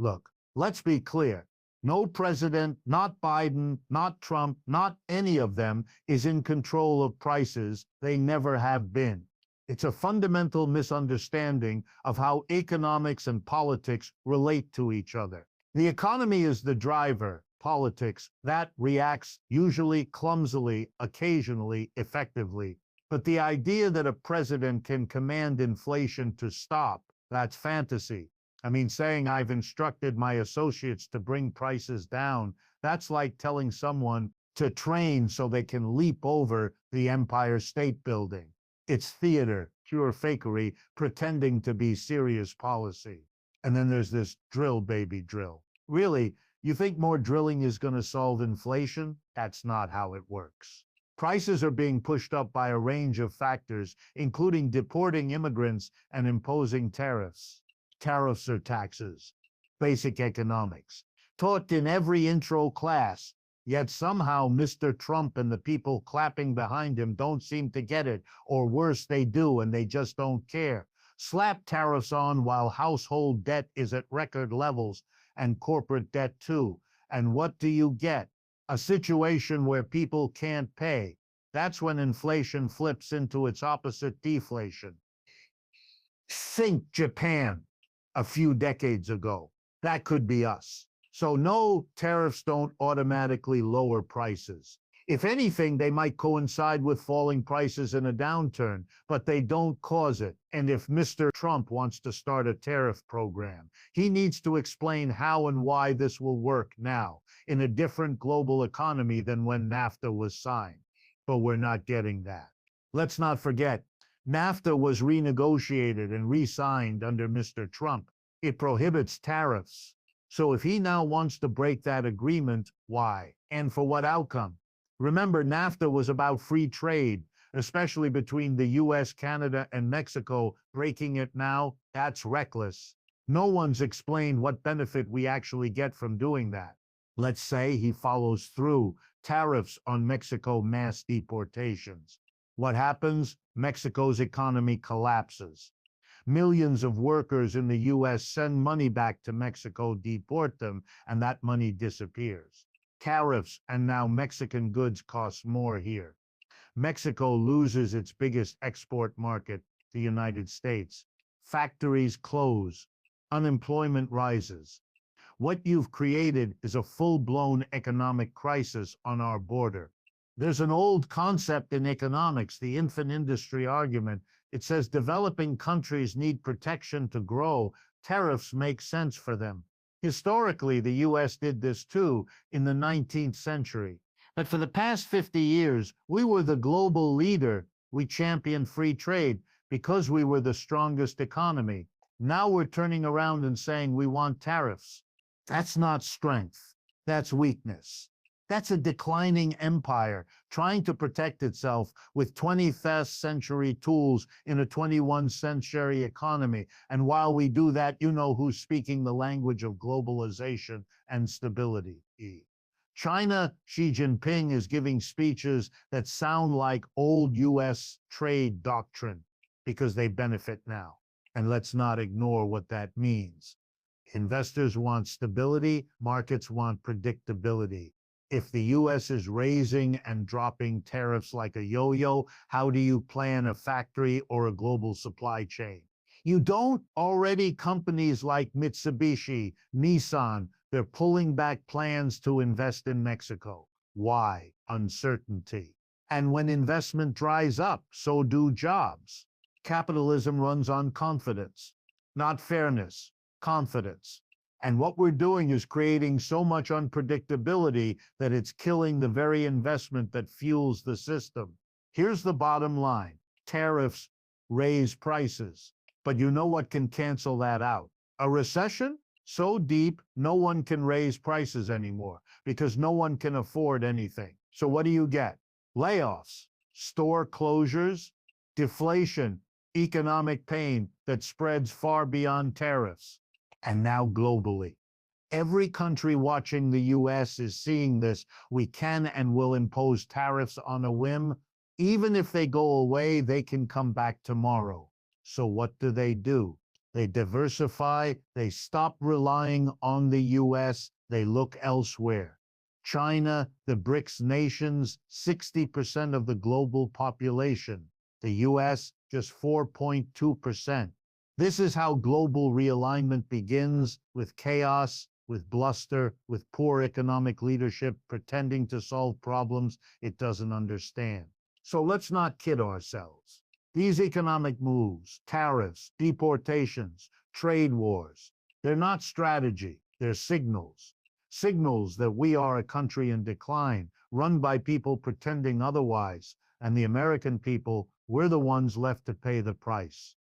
Look, let's be clear. No president, not Biden, not Trump, not any of them is in control of prices. They never have been. It's a fundamental misunderstanding of how economics and politics relate to each other. The economy is the driver. Politics, that reacts usually clumsily, occasionally effectively. But the idea that a president can command inflation to stop, that's fantasy. I mean, saying I've instructed my associates to bring prices down, that's like telling someone to train so they can leap over the Empire State Building. It's theater, pure fakery, pretending to be serious policy. And then there's this drill, baby, drill. Really, you think more drilling is going to solve inflation? That's not how it works. Prices are being pushed up by a range of factors, including deporting immigrants and imposing tariffs. Tariffs are taxes. Basic economics. Taught in every intro class. Yet somehow Mr. Trump and the people clapping behind him don't seem to get it, or worse, they do and they just don't care. Slap tariffs on while household debt is at record levels and corporate debt too. And what do you get? A situation where people can't pay. That's when inflation flips into its opposite, deflation. Think Japan a few decades ago. That could be us. So no, tariffs don't automatically lower prices. If anything, they might coincide with falling prices in a downturn, but they don't cause it. And if Mr. Trump wants to start a tariff program, he needs to explain how and why this will work now in a different global economy than when NAFTA was signed. But we're not getting that. Let's not forget, NAFTA was renegotiated and re-signed under Mr. Trump. It prohibits tariffs. So if he now wants to break that agreement, why? And for what outcome? Remember, NAFTA was about free trade, especially between the US, Canada, and Mexico. Breaking it now, that's reckless. No one's explained what benefit we actually get from doing that. Let's say he follows through. Tariffs on Mexico mass deportations. What happens? Mexico's economy collapses. Millions of workers in the US send money back to Mexico, deport them, and that money disappears. Tariffs, and now Mexican goods cost more here. Mexico loses its biggest export market, the United States. Factories close. Unemployment rises. What you've created is a full-blown economic crisis on our border. There's an old concept in economics, the infant industry argument. It says developing countries need protection to grow. Tariffs make sense for them. Historically, the US did this too in the 19th century. But for the past 50 years, we were the global leader. We championed free trade because we were the strongest economy. Now we're turning around and saying we want tariffs. That's not strength. That's weakness. That's a declining empire trying to protect itself with 21st century tools in a 21st century economy. And while we do that, you know who's speaking the language of globalization and stability. China, Xi Jinping is giving speeches that sound like old US trade doctrine because they benefit now. And let's not ignore what that means. Investors want stability, markets want predictability. If the US is raising and dropping tariffs like a yo-yo, how do you plan a factory or a global supply chain? You don't. Already companies like Mitsubishi, Nissan, they're pulling back plans to invest in Mexico. Why? Uncertainty. And when investment dries up, so do jobs. Capitalism runs on confidence, not fairness, confidence. And what we're doing is creating so much unpredictability that it's killing the very investment that fuels the system. Here's the bottom line. Tariffs raise prices. But you know what can cancel that out? A recession? So deep, no one can raise prices anymore because no one can afford anything. So what do you get? Layoffs, store closures, deflation, economic pain that spreads far beyond tariffs. And now globally. Every country watching the US is seeing this. We can and will impose tariffs on a whim. Even if they go away, they can come back tomorrow. So what do? They diversify, they stop relying on the US, they look elsewhere. China, the BRICS nations, 60% of the global population. The US, just 4.2%. This is how global realignment begins, with chaos, with bluster, with poor economic leadership pretending to solve problems it doesn't understand. So let's not kid ourselves. These economic moves, tariffs, deportations, trade wars, they're not strategy, they're signals. Signals that we are a country in decline, run by people pretending otherwise, and the American people, we're the ones left to pay the price.